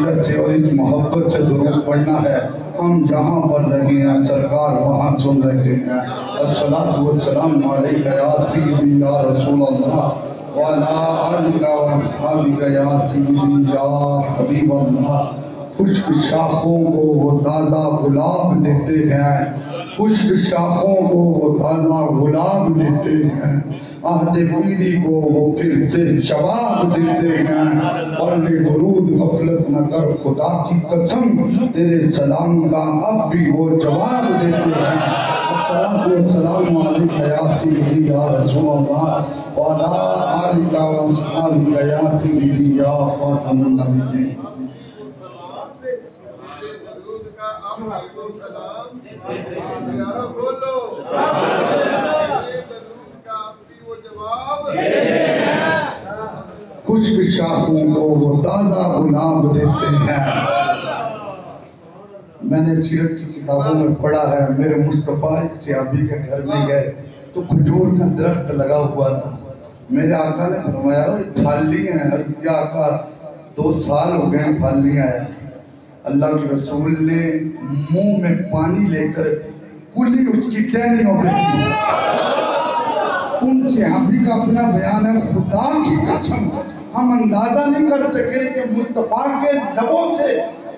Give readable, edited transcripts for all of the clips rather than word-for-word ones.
عقیدت سے اور اس محبت سے درود پڑھنا ہے. ہم جہاں پڑھ رہے ہیں سرکار وہاں سن رہے ہیں. الصلاۃ والسلام علیک یا سیدی یا رسول اللہ وعلی آلک و اصحابک یا سیدی یا حبیب اللہ. خشک شاخوں کو وہ تازہ گلاب دیتے ہیں، خشک شاخوں کو وہ تازہ گلاب دیتے ہیں. عہد پیری کو وہ پھر سے شباب دیتے ہیں. پڑھ لے درود غفلت نہ کر خدا کی قسم، تیرے سلام کا اب بھی وہ جواب دیتے ہیں. الصلاۃ والسلام علیک یا سیدی یا رسول اللہ وعلی آلک و اصحابک یا سیدی یا خاتم النبیین. خشک شاخوں کو وہ تازہ گلاب دیتے ہیں. میں نے سیرت کی کتابوں میں پڑھا ہے، میرے مصطفیٰ ایک صحابی کے گھر میں گئے تو کھجور کا درخت لگا ہوا تھا. میرے آقا نے فرمایا پھل لیے ہیں؟ عرض کیا آقا 2 سال ہو گئے پھل نہیں آیا. اللہ کے رسول نے منہ میں پانی لے کر کلی اس کی ٹہنیوں پہ کی. ان صحابی کا اپنا بیان ہے، خدا کی قسم ہم اندازہ نہیں کر سکے کہ مصطفیٰ کے لبوں سے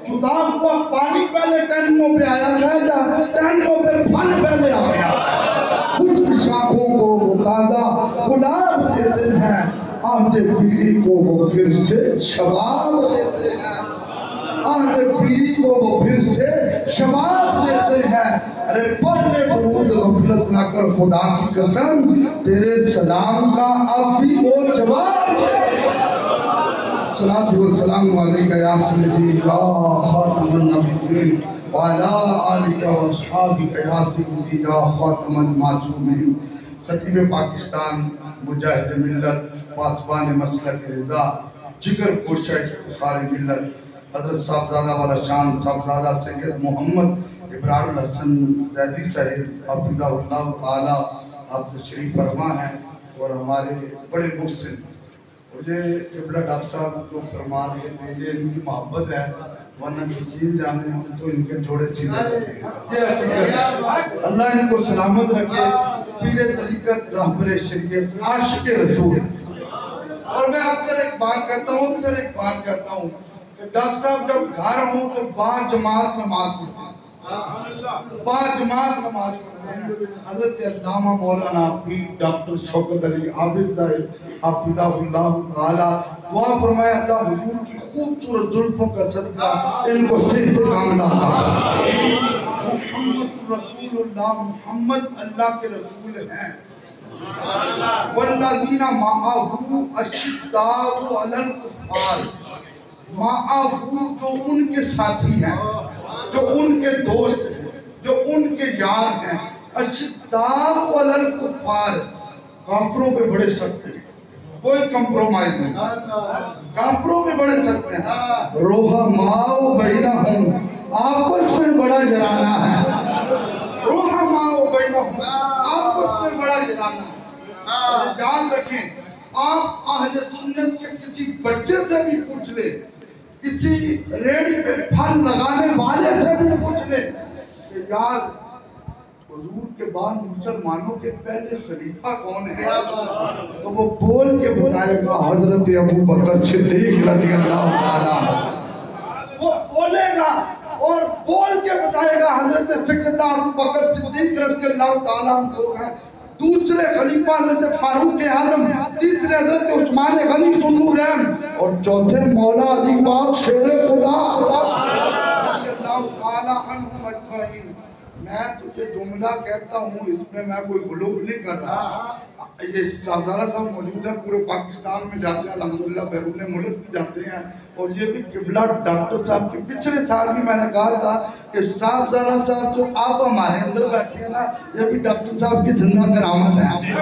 جدا ہوا پانی پہلے ٹہنیوں پہ آیا ہے یا ٹہنیوں پہ پھل پہلے آ گیا. خشک شاخوں کو وہ تازہ گلاب دیتے ہیں، عہد پیری کو وہ پھر سے شباب دیتے ہیں. عہد پیری کو وہ پھر سے شباب دیتے ہیں. ارے پڑھ لے درود غفلت نہ کر خدا کی قسم، تیرے سلام کا اب بھی وہ جواب دیتے ہیں. الصلاۃ والسلام علیک یا سیدی یا خاتم النبیین وعلی آلک و اصحابک یا سیدی یا خاتم المعصومین. خطیب پاکستان، مجاہد ملت، پاسبان مسلک رضا، جگر کوشش افتخار ملت، حضرت صاحبزادہ والا شان صاحبزادہ سید محمد ابراہیم الحسن زیدی صاحب حفظہ اللہ تعالی آپ تشریف فرما ہیں اور ہمارے بڑے محسن. اور یہ قبلہ ڈاکٹر صاحب جو فرما رہے تھے یہ ان کی محبت ہے، ورنہ یقین جانے ہم تو ان کے جوڑے سیدھے رہتے ہیں. یہ حقیقت ہے. اللہ ان کو سلامت رکھے. پیر طریقت، رہبر شریعت، عاشق رسول. اور میں اکثر ایک بات کہتا ہوں کہ ڈاکٹر صاحب جب گھر ہوں تو باجماعت نماز پڑھتے ہیں، باجماعت نماز پڑھتے ہیں. حضرت علامہ مولانا پیر ڈاکٹر شوکت علی عابد صاحب حفظہ اللہ تعالی دعا فرمائے اللہ حضور کی خوبصورت زلفوں کا صدقہ ان کو صحت کاملہ عطا فرمائے. محمد رسول اللہ، محمد اللہ کے رسول ہیں. والذین معہ اشداء علی الکفار، معہ جو ان کے ساتھی ہیں، جو ان کے دوست ہیں، جو ان کے یار ہیں. اشداء علی الکفار، کافروں پہ بڑے سخت ہیں، کوئی کمپرومائز نہیں، کافروں پہ بڑے سخت ہیں. رحماء بینہم، آپس میں بڑا جرانہ ہے. رحماء بینہم، آپس میں بڑا جرانہ ہے. جان رکھیں، آپ اہل سنت کے کسی بچے سے بھی پوچھ لیں، کسی ریڑی پہ پھل لگانے والے سے بھی پوچھ لیں کہ یار حضور کے بعد مسلمانوں کے پہلے خلیفہ کون ہے، تو وہ بول کے بتائے گا حضرت ابو بکر صدیق رضی اللہ تعالیٰ. وہ بولے گا اور بول کے بتائے گا حضرت سیدنا ابو بکر صدیق رضی اللہ تعالیٰ عنہ. دوسرے خلیفہ حضرت فاروق اعظم، تیسرے حضرت عثمان غنی ذوالنورین اور چوتھے مولا علی پاک شیر خدا رضی اللہ تعالیٰ عنہم اجمعین. میں تجھے جملہ کہتا ہوں، اس میں میں کوئی غلوب نہیں کر رہا. یہ صاحبزادہ صاحب موجود ہیں، پورے پاکستان میں جاتے ہیں، الحمدللہ بیرون ملک بھی جاتے ہیں. اور یہ بھی قبلہ ڈاکٹر صاحب کے پچھلے سال بھی میں نے کہا تھا کہ صاحبزادہ صاحب تو آپ ہمارے اندر بیٹھے ہیں نا، یہ بھی ڈاکٹر صاحب کی زندہ کرامت ہے.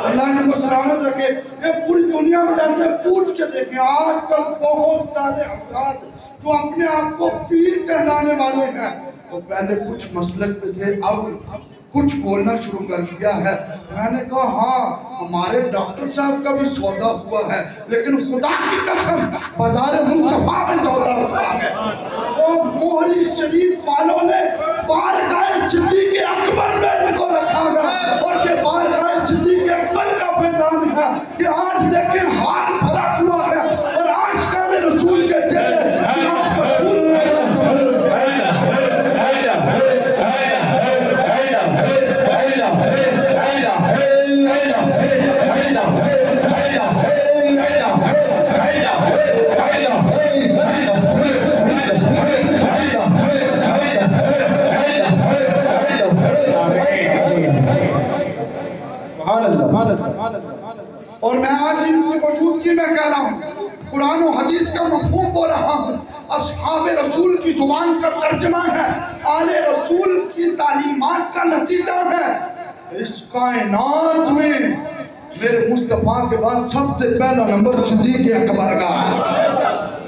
اللہ ان کو سلامت رکھے. یہ پوری دنیا میں جاتے ہیں، پوچھ کے دیکھیں آج کل بہت زیادہ حضرات جو اپنے آپ کو پیر کہلانے والے ہیں، وہ پہلے کچھ مسلک پہ تھے، اب کچھ بولنا شروع کر دیا ہے۔ میں نے کہا ہاں ہمارے ڈاکٹر صاحب کا بھی سودا ہوا ہے، لیکن خدا کی قسم بازار مصطفیٰ میں سودا ہوا ہے۔ وہ موہری شریف والوں نے بارگاہ صدیق اکبر میں ان کو رکھا گا، اور یہ بارگاہ صدیق اکبر کا فیضان ہے کہ آج دیکھیں حال فرق ہوا ہے، اور عاشقان رسول کے چہرے آپ کا پھول اور میں آج ان کی موجودگی میں کہہ رہا ہوں، قرآن و حدیث کا مفہوم بول رہا ہوں، اصحاب رسول کی زبان کا ترجمہ ہے، آل رسول کی تعلیمات کا نتیجہ ہے۔ اس کائنات میں میرے مصطفیٰ کے بعد سب سے پہلا نمبر صدیق اکبر کا ہے۔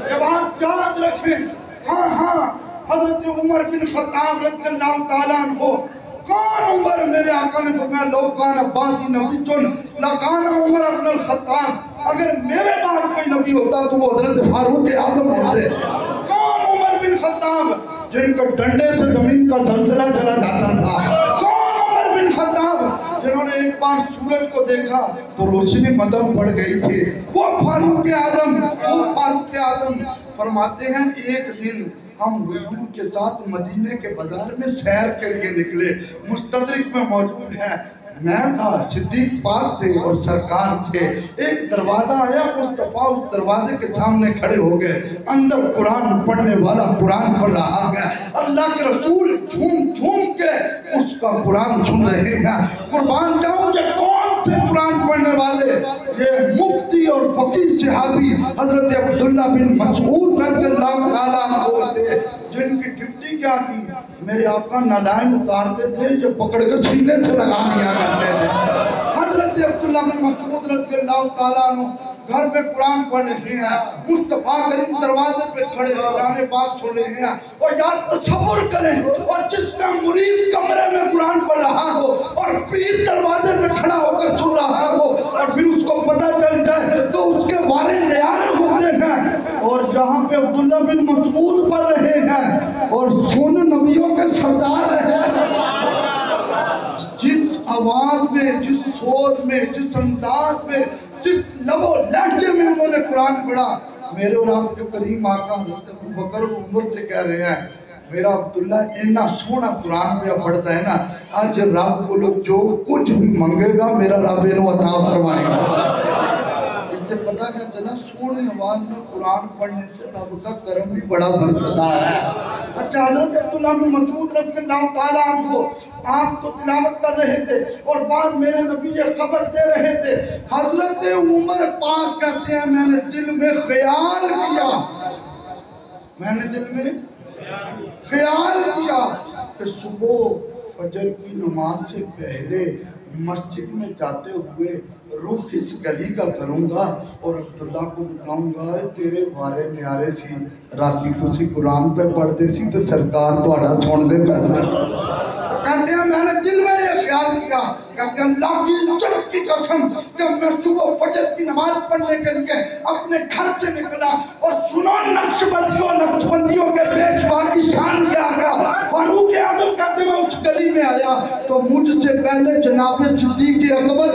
جب آپ یاد رکھیں، ہاں حضرت عمر بن خطاب رضی اللہ تعالیٰ عنہ، کون عمر؟ میرے آقا نے فرمایا لو کان بعدی نبی لکان عمر بن الخطاب، اگر میرے بعد کوئی نبی ہوتا تو وہ حضرت فاروق اعظم ہوتے۔ کون عمر بن خطاب جن کو ڈنڈے سے زمین کا زلزلہ چلا جاتا تھا؟ کون عمر بن خطاب جنہوں نے ایک بار سورج کو دیکھا تو روشنی مدم پڑ گئی تھی؟ وہ فاروق اعظم فرماتے ہیں ایک دن ہم حضور کے ساتھ مدینے کے بازار میں سیر کے لیے نکلے، مستدرک میں موجود ہے، میں تھا، صدیق پاک تھے اور سرکار تھے۔ ایک دروازہ آیا، مصطفیٰ اس دروازے کے سامنے کھڑے ہو گئے، اندر قرآن پڑھنے والا قرآن پڑھ رہا ہے، اللہ کے رسول جھوم کے اس کا قرآن سن رہے ہیں۔ قربان جاؤں یہ کون تھے قرآن پڑھنے والے؟ یہ مفتی اور فقیہ صحابی حضرت عبداللہ بن مسعود رضی اللہ تعالیٰ عنہ تھے، جن کی ڈیوٹی کیا تھی؟ میرے آقا نالائن اتارتے تھے جو پکڑ کے سینے سے لگا دیا کرتے تھے۔ حضرت عبداللہ بن مسعود رضی اللہ تعالیٰ عنہ گھر میں قرآن پڑھ رہے ہیں، مصطفیٰ کریم دروازے پہ کھڑے قرآن پاک سن رہے ہیں، اور یار تصور کریں، اور جس کا مرید کمرے میں قرآن پڑھ رہا ہو اور پیر دروازے پہ کھڑا ہو کر سن رہا ہو، اور پھر اس کو پتہ چل جائے تو اس کے والد نیارے ہوتے ہیں، اور جہاں پہ عبداللہ بن مسعود پڑھ رہے ہیں اور سن نبیوں کے سردار رہے ہیں۔ جس آواز میں، جس سوز میں، جس انداز میں، جس لب و لہجے میں انہوں نے قرآن پڑھا، میرے اور آپ کے کریم آقا حضرت ابوبکر و عمر سے کہہ رہے ہیں میرا عبداللہ اتنا سونا قرآن پہ پڑھتا ہے نا، آج رب کو لوگ جو کچھ بھی منگے گا میرا رب انہوں عطا فرمائے گا۔ اس سے پتہ کیا چلا؟ سونی آواز میں قرآن پڑھنے سے رب کا کرم بھی بڑا برستا ہے۔ اچھا، حضرت عبداللہ بن مسعود رضی اللہ تعالیٰ عنہ آپ تو تلاوت کر رہے تھے اور بعد میرے نبی یہ خبر دے رہے تھے۔ حضرت عمر پاک کہتے ہیں میں نے دل میں خیال کیا کہ صبح فجر کی نماز سے پہلے مسجد میں جاتے ہوئے رخ اس گلی کا کروں گا اور عبداللہ کو بتاؤں گا تیرے بارے نیارے سی راتی تسی قرآن پہ پڑھتے سی تو سرکار تو آڑا سن دے پہلے۔ کہتے ہیں میں نے دل میں یہ خیال کیا، کہتے ہیں اللہ کی عزت کی قسم جب میں صبح فجر کی نماز پڑھنے کے لیے اپنے گھر سے نکلا اور سنو نقشبندیوں کے پیشوا کی شان کیا گیا، فاروق اعظم کہتے ہیں میں اس گلی میں آیا تو مجھ سے پہلے جناب صدیق اکبر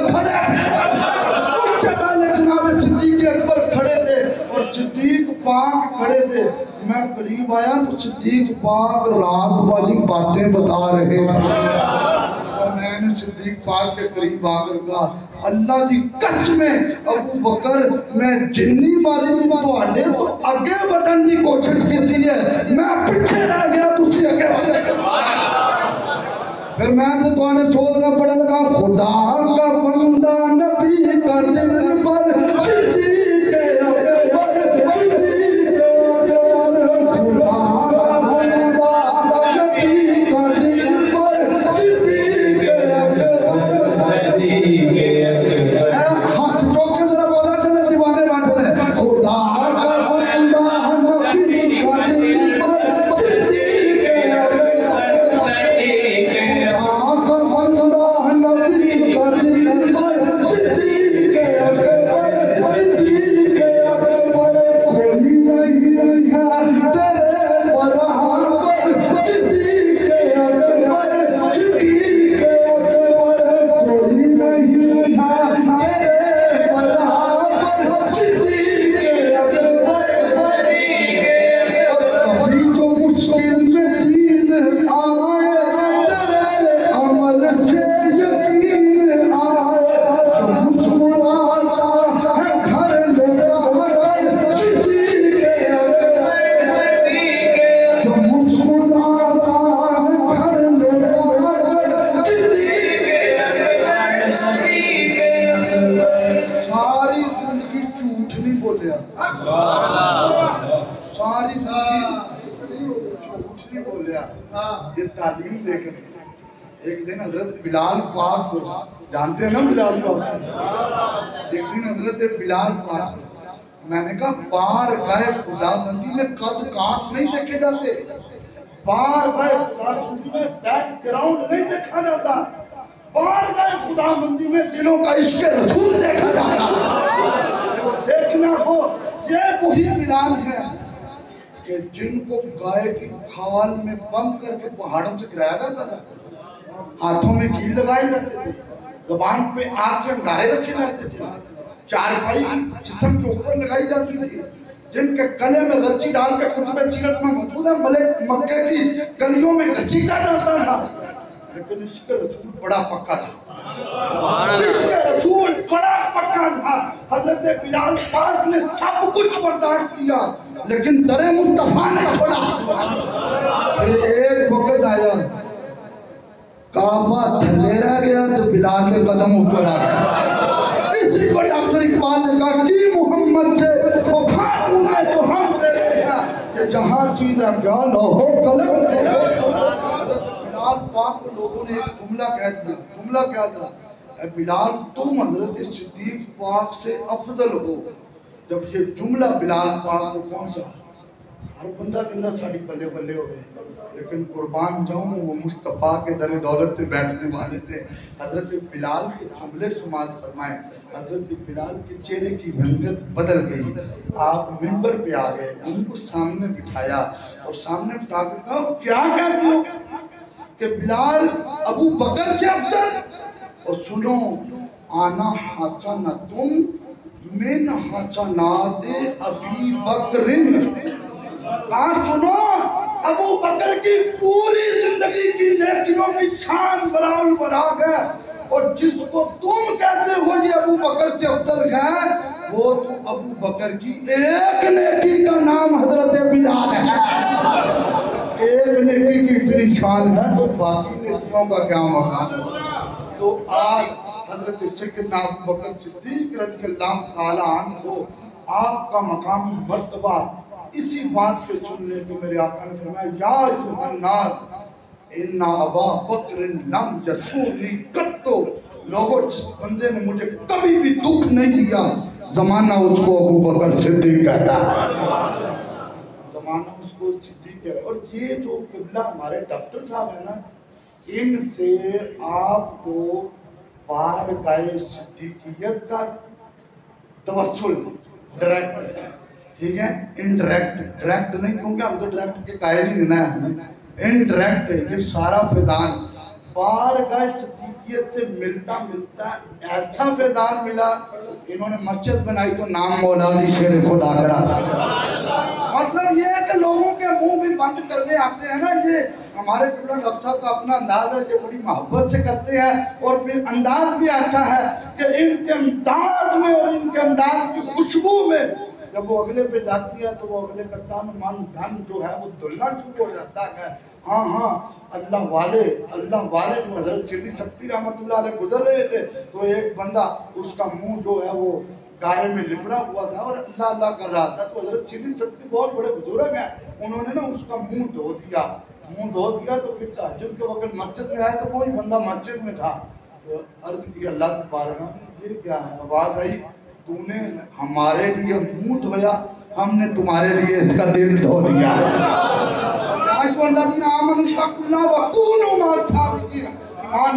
کھڑے تھے، اور صدیق پاک کھڑے تھے۔ میں قریب آیا تو صدیق پاک رات والی باتیں بتا رہے تھے، اور میں نے صدیق پاک کے قریب آ کر کہا اللہ دی قسم ابو بکر میں جنی ماری دی تواڈے تو اگے بڑھن دی کوشش کیتی ہے، میں پیچھے رہ گیا تسی اگے بڑھے۔ پھر میں تو تواڈے سوچنا پڑے لگا خدا کا بندہ نبی کا دل پر صدیق اکبر تعلیم دے کر گیا۔ ایک دن حضرت بلال پاک کو جانتے ہیں نا بلال پاک، ایک دن حضرت بلال پاک میں نے کہا بار گئے خدا بندی میں قد کانٹ نہیں دیکھے جاتے، بار گئے خدا بندی میں بیک گراؤنڈ نہیں دیکھا جاتا، بار گئے خدا بندی میں دلوں کا عشق رسول دیکھا جاتا۔ وہ دیکھنا ہو یہ وہی بلال ہے کہ جن کو گائے کی کھال میں بند کر کے پہاڑوں سے گرایا جاتا تھا، ہاتھوں میں کیل لگائے جاتے تھے، زبان پہ آگ کے انگارے رکھے جاتے تھے، چارپائی جسم کے اوپر لگائی جاتی تھی، جن کے گلے میں رسی ڈال کے کتب سیرت میں موجود ہے ملک مکے کی گلیوں میں گھسیٹا جاتا تھا، لیکن عشق رسول بڑا پکا تھا، عشق رسول بڑا پکا تھا۔ حضرت بلال پاک نے سب کچھ برداشت کیا لیکن در مصطفیٰ نے چھوڑا۔ پھر ایک وقت آیا کعبہ تھلے رہ گیا تو بلال کے قدم اوپر آ گیا۔ اسی کو ڈاکٹر اقبال نے کہا کہ محمد سے وفا تمہیں تو ہم تیرے ہیں کہ جہاں چیزیں گال ہو قلم تیرے۔ حضرت بلال پاک کو لوگوں نے ایک جملہ کہہ دیا، جملہ کیا تھا؟ اے بلال تم حضرت صدیق پاک سے افضل ہو۔ جب یہ جملہ بلال پاک کو پہنچا ہر بندہ کہنا ساڑی پلے پلے ہو گئے، لیکن قربان جاؤں وہ مصطفیٰ کے در دولت پہ بیٹھنے والے تھے۔ حضرت بلال کے جملے سماعت فرمائیں، حضرت بلال کے چہرے کی رنگت بدل گئی، آپ منبر پہ آ گئے، ان کو سامنے بٹھایا اور سامنے بٹھا کر کہا کیا کہتے ہو کہ بلال ابو بکر سے افضل؟ اور سنو آنا حسنتم من حسنات ابی بکرن، کہاں سنو ابو بکر کی پوری زندگی کی نیکیوں کی شان برابر برابر ہے، اور جس کو تم کہتے ہو یہ ابو بکر سے افضل ہے وہ تو ابو بکر کی ایک نیکی کا نام حضرت بلال ہے۔ ایک نیکی کی اتنی شان ہے تو باقی نیکیوں کا کیا مقام ہے؟ تو آج حضرت سیدنا ابو بکر صدیق رضی اللہ تعالیٰ عنہ کو آپ کا مقام مرتبہ اسی بات پہ سن لے کہ میرے آقا نے فرمایا یا ایھا الناس ان ابا بکر لم یسونی قط، لوگوں جس بندے نے مجھے کبھی بھی دکھ نہیں دیا زمانہ اس کو ابو بکر صدیق کہتا ہے، زمانہ اس کو صدیق ہے۔ اور یہ جو قبلہ ہمارے ڈاکٹر صاحب ہیں نا، ان سے آپ کو بارگاہ صدیقیت کا توسل ڈائریکٹ ہے، ٹھیک ہے، انڈائریکٹ، ڈائریکٹ نہیں، کیونکہ ہم تو ڈائریکٹ کے قائل ہی نہیں ہیں، انڈائریکٹ ہے یہ سارا فیضان بارگاہ صدیقیت سے ملتا ملتا ایسا فیضان ملا، انہوں نے مسجد بنائی تو نام مولا علی شیر خدا کرا تھا۔ مطلب یہ ہے کہ لوگوں کے منہ بھی بند کرنے آتے ہیں نا، یہ ہمارے قبلہ ڈاکٹر صاحب کا اپنا انداز ہے، یہ بڑی محبت سے کرتے ہیں، اور پھر انداز بھی ایسا ہے کہ ان کے انداز میں اور ان کے انداز کی خوشبو میں جب وہ اگلے پہ جاتی ہے تو وہ اگلے کا تن من دھن جو ہے وہ دلنا شروع ہو جاتا ہے۔ ہاں ہاں اللہ والے جو حضرت شرلی سکتی رحمت اللہ علیہ گزر رہے تھے تو ایک بندہ اس کا منہ جو ہے وہ گارے میں لپڑا ہوا تھا اور اللہ اللہ کر رہا تھا، تو حضرت شرلی سکتی بہت بڑے بزرگ ہیں، انہوں نے نا اس کا منہ دھو دیا تو پھر تہجد کے وقت مسجد میں آئے تو کوئی بندہ مسجد میں تھا، عرض کی اللہ کی بارگاہ میں یہ کیا ہے؟ آواز آئی تو نے ہمارے لیے منہ دھویا، ہم نے تمہارے لیے اس کا دل دھو دیا ہے۔ ایمان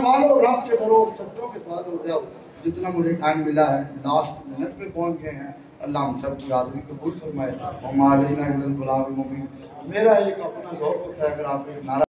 والو رب سے ڈرو، سچوں کے ساتھ ہو جاؤ۔ جتنا مجھے ٹائم ملا ہے لاسٹ منٹ پہ پہنچ گئے ہیں، اللہ ہم سب کی حاضری قبول فرمائے۔ وما علینا الا البلاغ المبین۔ میرا ایک اپنا ذوق ہوتا ہے، اگر آپ ایک نعرہ